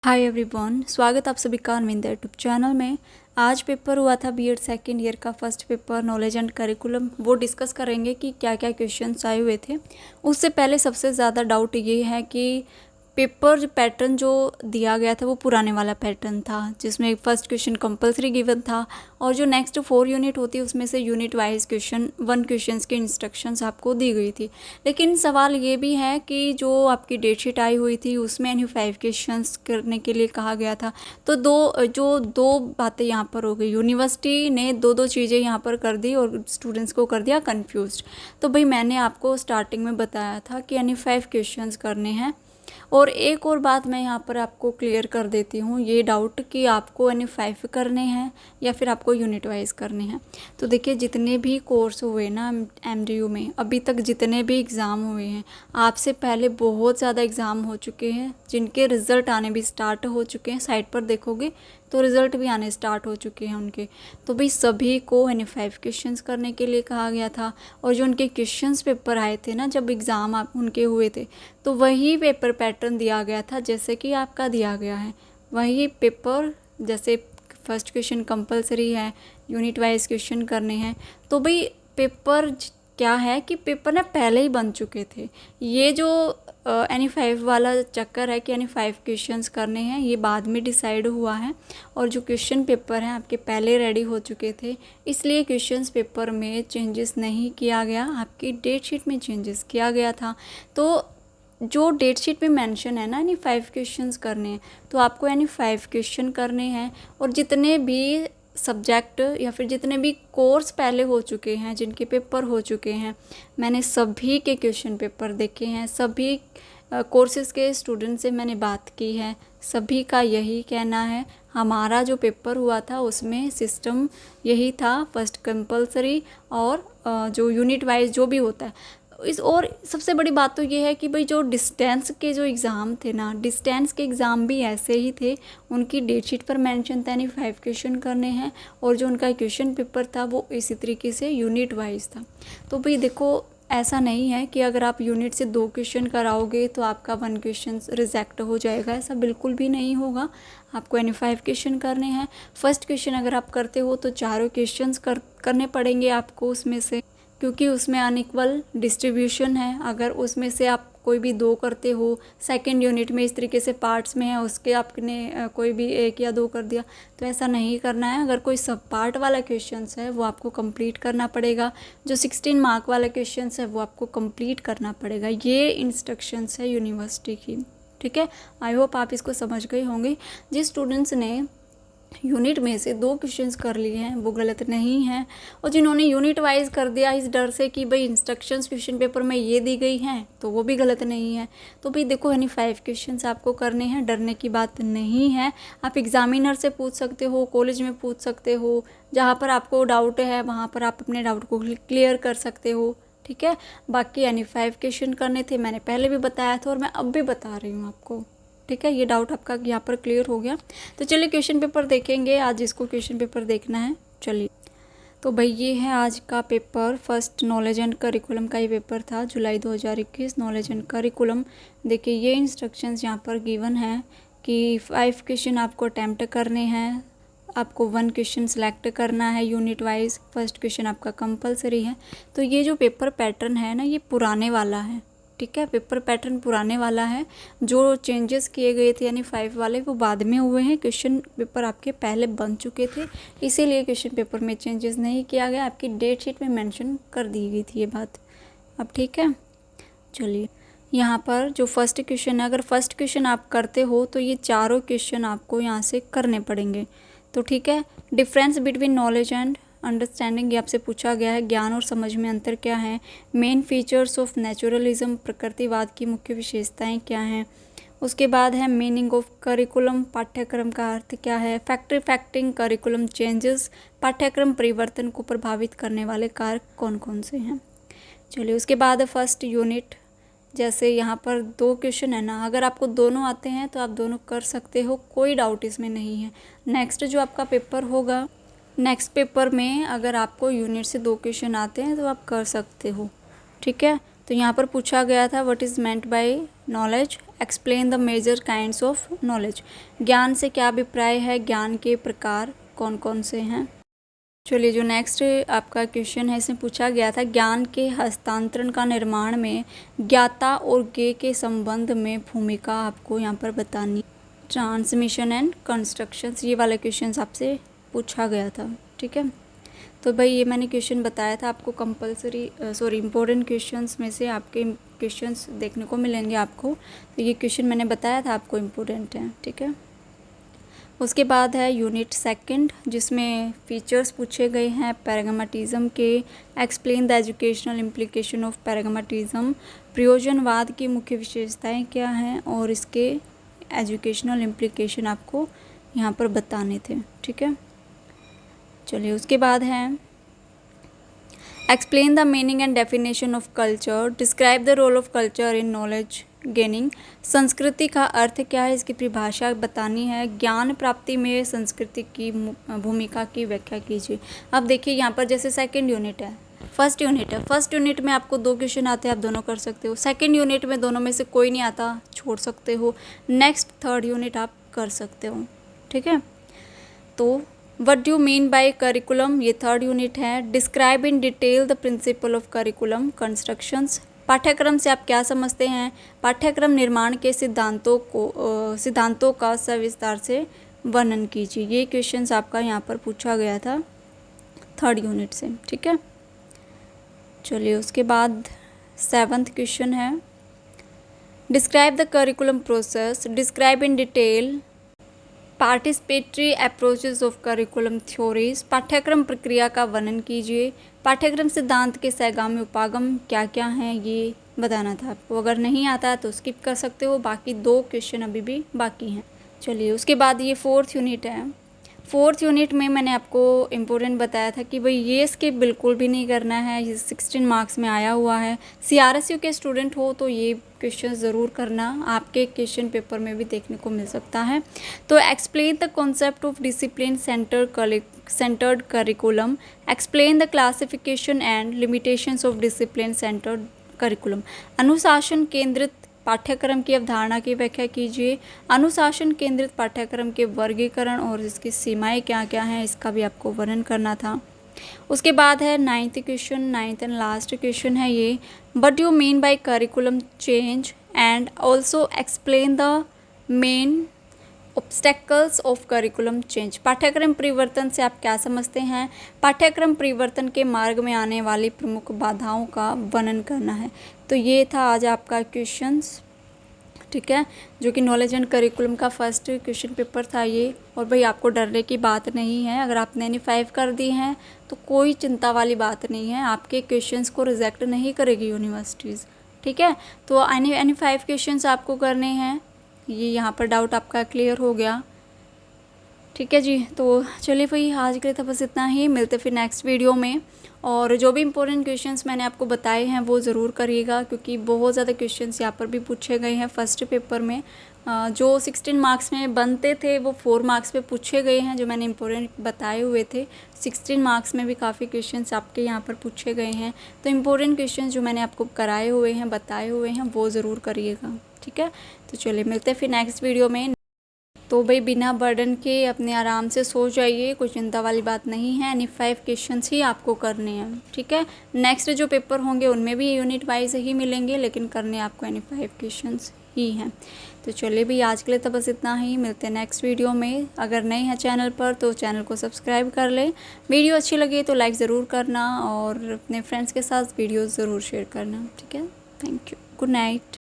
Hi everyone, स्वागत आप सभी का अरविंद यूट्यूब चैनल में। आज पेपर हुआ था बीएड सेकेंड ईयर का first paper knowledge and curriculum. वो डिस्कस करेंगे कि क्या क्या क्वेश्चंस आए हुए थे। उससे पहले सबसे ज़्यादा डाउट ये है कि पेपर जो पैटर्न जो दिया गया था वो पुराने वाला पैटर्न था, जिसमें फर्स्ट क्वेश्चन कंपलसरी गिवन था और जो नेक्स्ट 4 यूनिट होती है उसमें से यूनिट वाइज क्वेश्चन 1 क्वेश्चंस की इंस्ट्रक्शंस आपको दी गई थी। लेकिन सवाल ये भी है कि जो आपकी डेट शीट आई हुई थी उसमें यानी 5 क्वेश्चंस करने के लिए कहा गया था। तो दो बातें यहाँ पर हो गई। यूनिवर्सिटी ने दो चीज़ें यहाँ पर कर दी और स्टूडेंट्स को कर दिया कन्फ्यूज। तो भाई मैंने आपको स्टार्टिंग में बताया था कि यानी 5 क्वेश्चंस करने हैं। और एक और बात मैं यहाँ पर आपको क्लियर कर देती हूँ ये डाउट कि आपको यानी 5 करने हैं या फिर आपको यूनिट वाइज करने हैं। तो देखिए, जितने भी कोर्स हुए ना एमडीयू में, अभी तक जितने भी एग्ज़ाम हुए हैं, आपसे पहले बहुत ज़्यादा एग्ज़ाम हो चुके हैं जिनके रिज़ल्ट आने भी स्टार्ट हो चुके हैं। साइट पर देखोगे तो रिज़ल्ट भी आने स्टार्ट हो चुके हैं उनके। तो भाई सभी को यानी 5 क्वेश्चंस करने के लिए कहा गया था। और जो उनके क्वेश्चंस पेपर आए थे ना, जब एग्ज़ाम उनके हुए थे, तो वही पेपर पैटर्न दिया गया था जैसे कि आपका दिया गया है। वही पेपर, जैसे फर्स्ट क्वेश्चन कंपलसरी है, यूनिट वाइज क्वेश्चन करने हैं। तो भाई पेपर क्या है कि पेपर ना पहले ही बन चुके थे। ये जो यानी 5 वाला चक्कर है कि यानी 5 क्वेश्चंस करने हैं, ये बाद में डिसाइड हुआ है। और जो क्वेश्चन पेपर हैं आपके पहले रेडी हो चुके थे, इसलिए क्वेश्चंस पेपर में चेंजेस नहीं किया गया, आपकी डेट शीट में चेंजेस किया गया था। तो जो डेट शीट पे मेंशन है ना, यानी 5 क्वेश्चंस करने हैं, तो आपको यानी 5 क्वेश्चन करने हैं। और जितने भी सब्जेक्ट या फिर जितने भी कोर्स पहले हो चुके हैं, जिनके पेपर हो चुके हैं, मैंने सभी के क्वेश्चन पेपर देखे हैं। सभी कोर्सेज़ के स्टूडेंट से मैंने बात की है, सभी का यही कहना है। हमारा जो पेपर हुआ था उसमें सिस्टम यही था, फर्स्ट कंपलसरी और जो यूनिट वाइज जो भी होता है और सबसे बड़ी बात तो ये है कि भाई जो डिस्टेंस के जो एग्ज़ाम थे ना, डिस्टेंस के एग्ज़ाम भी ऐसे ही थे। उनकी डेट शीट पर मेंशन था यानी 5 क्वेश्चन करने हैं, और जो उनका क्वेश्चन पेपर था वो इसी तरीके से यूनिट वाइज था। तो भाई देखो, ऐसा नहीं है कि अगर आप यूनिट से 2 क्वेश्चन कराओगे तो आपका 1 क्वेश्चन रिजेक्ट हो जाएगा, ऐसा बिल्कुल भी नहीं होगा। आपको यानी 5 क्वेश्चन करने हैं। फर्स्ट क्वेश्चन अगर आप करते हो तो चारों क्वेश्चन करने पड़ेंगे आपको उसमें से, क्योंकि उसमें अनइक्वल डिस्ट्रीब्यूशन है। अगर उसमें से आप कोई भी 2 करते हो, सेकंड यूनिट में इस तरीके से पार्ट्स में है, उसके आपने कोई भी 1 या 2 कर दिया, तो ऐसा नहीं करना है। अगर कोई सब पार्ट वाला क्वेश्चंस है वो आपको कंप्लीट करना पड़ेगा। जो 16 मार्क वाला क्वेश्चंस है वो आपको कंप्लीट करना पड़ेगा। ये इंस्ट्रक्शंस है यूनिवर्सिटी की, ठीक है। आई होप आप इसको समझ गए होंगे। जिस स्टूडेंट्स ने यूनिट में से 2 क्वेश्चंस कर लिए हैं वो गलत नहीं है, और जिन्होंने यूनिट वाइज कर दिया इस डर से कि भाई इंस्ट्रक्शंस क्वेश्चन पेपर में ये दी गई हैं, तो वो भी गलत नहीं है। तो भाई देखो, यानी 5 क्वेश्चंस आपको करने हैं, डरने की बात नहीं है। आप एग्जामिनर से पूछ सकते हो, कॉलेज में पूछ सकते हो, जहाँ पर आपको डाउट है वहाँ पर आप अपने डाउट को क्लियर कर सकते हो, ठीक है। बाकी यानी 5 क्वेश्चन करने थे, मैंने पहले भी बताया था और मैं अब भी बता रही हूँ आपको, ठीक है। ये डाउट आपका यहाँ पर क्लियर हो गया। तो चलिए क्वेश्चन पेपर देखेंगे आज, इसको क्वेश्चन पेपर देखना है। चलिए, तो भाई ये है आज का paper, first knowledge and curriculum का ये पेपर था, जुलाई 2021 नॉलेज एंड करिकुलम। देखिए ये इंस्ट्रक्शंस यहाँ पर गिवन है कि 5 क्वेश्चन आपको अटैम्प्ट करने हैं। आपको 1 क्वेश्चन सेलेक्ट करना है यूनिट वाइज। फर्स्ट क्वेश्चन आपका कंपलसरी है। तो ये जो पेपर पैटर्न है ना, ये पुराने वाला है, ठीक है। पेपर पैटर्न पुराने वाला है। जो चेंजेस किए गए थे यानी 5 वाले, वो बाद में हुए हैं। क्वेश्चन पेपर आपके पहले बन चुके थे, इसीलिए क्वेश्चन पेपर में चेंजेस नहीं किया गया। आपकी डेट शीट में मेंशन कर दी गई थी ये बात, अब ठीक है। चलिए, यहाँ पर जो फर्स्ट क्वेश्चन है, अगर फर्स्ट क्वेश्चन आप करते हो तो ये चारों क्वेश्चन आपको यहाँ से करने पड़ेंगे, तो ठीक है। Difference between knowledge and understanding, ये आपसे पूछा गया है। ज्ञान और समझ में अंतर क्या है। मेन फीचर्स ऑफ नेचुरलिज्म, प्रकृतिवाद की मुख्य विशेषताएं क्या हैं। उसके बाद है मीनिंग ऑफ करिकुलम, पाठ्यक्रम का अर्थ क्या है। फैक्टर इफेक्टिंग करिकुलम चेंजेस, पाठ्यक्रम परिवर्तन को प्रभावित करने वाले कारक कौन कौन से हैं। चलिए, उसके बाद फर्स्ट यूनिट, जैसे यहाँ पर 2 क्वेश्चन है ना, अगर आपको दोनों आते हैं तो आप दोनों कर सकते हो, कोई डाउट इसमें नहीं है। नेक्स्ट जो आपका पेपर होगा, नेक्स्ट पेपर में अगर आपको यूनिट से 2 क्वेश्चन आते हैं तो आप कर सकते हो, ठीक है। तो यहाँ पर पूछा गया था what is meant by knowledge, explain the major kinds of knowledge. ज्ञान से क्या अभिप्राय है, ज्ञान के प्रकार कौन कौन से हैं। चलिए जो नेक्स्ट आपका क्वेश्चन है, इसमें पूछा गया था ज्ञान के हस्तांतरण का निर्माण में ज्ञाता और ज्ञेय के संबंध में भूमिका आपको यहाँ पर बतानी। ट्रांसमिशन एंड कंस्ट्रक्शंस, ये वाला क्वेश्चन आपसे पूछा गया था। ठीक है, तो भाई ये मैंने क्वेश्चन बताया था आपको, कंपलसरी इम्पोर्टेंट क्वेश्चंस में से आपके क्वेश्चंस देखने को मिलेंगे आपको। तो ये क्वेश्चन मैंने बताया था आपको इम्पोर्टेंट है। ठीक है, उसके बाद है यूनिट सेकंड, जिसमें फीचर्स पूछे गए हैं पैराग्माटिज्म के। Explain the educational implication of pragmatism, प्रयोजनवाद की मुख्य विशेषताएं क्या हैं और इसके एजुकेशनल इम्प्लीकेशन आपको यहाँ पर बताने थे। ठीक है, चलिए उसके बाद है explain the meaning and definition of culture, describe the role of culture in knowledge gaining, संस्कृति का अर्थ क्या है, इसकी परिभाषा बतानी है। ज्ञान प्राप्ति में संस्कृति की भूमिका की व्याख्या कीजिए। अब देखिए यहाँ पर जैसे सेकंड यूनिट है, फर्स्ट यूनिट में आपको 2 क्वेश्चन आते हैं, आप दोनों कर सकते हो। सेकंड यूनिट में दोनों में से कोई नहीं आता, छोड़ सकते हो। नेक्स्ट थर्ड यूनिट आप कर सकते हो। ठीक है, तो what do mean by curriculum, ये थर्ड यूनिट है। Describe in detail the principle of curriculum constructions, पाठ्यक्रम से आप क्या समझते हैं, पाठ्यक्रम निर्माण के सिद्धांतों का सविस्तार से वर्णन कीजिए। ये क्वेश्चंस आपका यहाँ पर पूछा गया था थर्ड यूनिट से। ठीक है, चलिए उसके बाद 7th क्वेश्चन है describe the curriculum process, describe in detail participatory approaches of curriculum theories, पाठ्यक्रम प्रक्रिया का वर्णन कीजिए। पाठ्यक्रम सिद्धांत के सहगामी उपागम क्या क्या हैं, ये बताना था आपको। अगर नहीं आता है तो स्किप कर सकते हो, बाकी 2 क्वेश्चन अभी भी बाकी हैं। चलिए उसके बाद ये 4th यूनिट है। 4th यूनिट में मैंने आपको इम्पोर्टेंट बताया था कि भाई ये स्किप बिल्कुल भी नहीं करना है, ये 16 मार्क्स में आया हुआ है। CRSU के स्टूडेंट हो तो ये क्वेश्चन ज़रूर करना, आपके क्वेश्चन पेपर में भी देखने को मिल सकता है। तो explain the concept of discipline centred curriculum, explain the classification and limitations of discipline centred curriculum, अनुशासन केंद्रित पाठ्यक्रम की अवधारणा की व्याख्या कीजिए। अनुशासन केंद्रित पाठ्यक्रम के वर्गीकरण और इसकी सीमाएं क्या क्या हैं, इसका भी आपको वर्णन करना था। उसके बाद है 9th question, 9th and last question है ये, what do you mean by curriculum change and also explain the main obstacles of curriculum change, पाठ्यक्रम परिवर्तन से आप क्या समझते हैं, पाठ्यक्रम परिवर्तन के मार्ग में आने वाली प्रमुख बाधाओं का वर्णन करना है। तो ये था आज आपका क्वेश्चंस। ठीक है, जो कि नॉलेज एंड करिकुलम का फर्स्ट क्वेश्चन पेपर था ये। और भाई आपको डरने की बात नहीं है, अगर आपने एनी 5 कर दी हैं तो कोई चिंता वाली बात नहीं है, आपके क्वेश्चंस को रिजेक्ट नहीं करेगी यूनिवर्सिटीज़। ठीक है, तो एनी 5 क्वेश्चंस आपको करने हैं। ये यहाँ पर डाउट आपका क्लियर हो गया। ठीक है जी, तो चलिए भाई आज के लिए तो बस इतना ही, मिलते फिर नेक्स्ट वीडियो में। और जो भी इंपॉर्टेंट क्वेश्चंस मैंने आपको बताए हैं वो ज़रूर करिएगा, क्योंकि बहुत ज़्यादा क्वेश्चंस यहाँ पर भी पूछे गए हैं फर्स्ट पेपर में। जो 16 मार्क्स में बनते थे वो 4 मार्क्स पे पूछे गए हैं, जो मैंने इंपॉर्टेंट बताए हुए थे। 16 मार्क्स में भी काफ़ी क्वेश्चंस आपके यहाँ पर पूछे गए हैं। तो इंपॉर्टेंट क्वेश्चंस जो मैंने आपको कराए हुए हैं, बताए हुए हैं, वो ज़रूर करिएगा। ठीक है, तो चलिए मिलते हैं फिर नेक्स्ट वीडियो में। तो भाई बिना बर्डन के अपने आराम से सो जाइए, कोई चिंता वाली बात नहीं है। एनी 5 क्वेश्चंस ही आपको करने हैं। ठीक है, नेक्स्ट जो पेपर होंगे उनमें भी यूनिट वाइज ही मिलेंगे, लेकिन करने आपको एनी 5 क्वेश्चंस ही हैं। तो चलिए भाई आज के लिए तो बस इतना ही, मिलते हैं नेक्स्ट वीडियो में। अगर नए हैं चैनल पर तो चैनल को सब्सक्राइब कर लें, वीडियो अच्छी लगे तो लाइक ज़रूर करना और अपने फ्रेंड्स के साथ वीडियो ज़रूर शेयर करना। ठीक है, थैंक यू, गुड नाइट।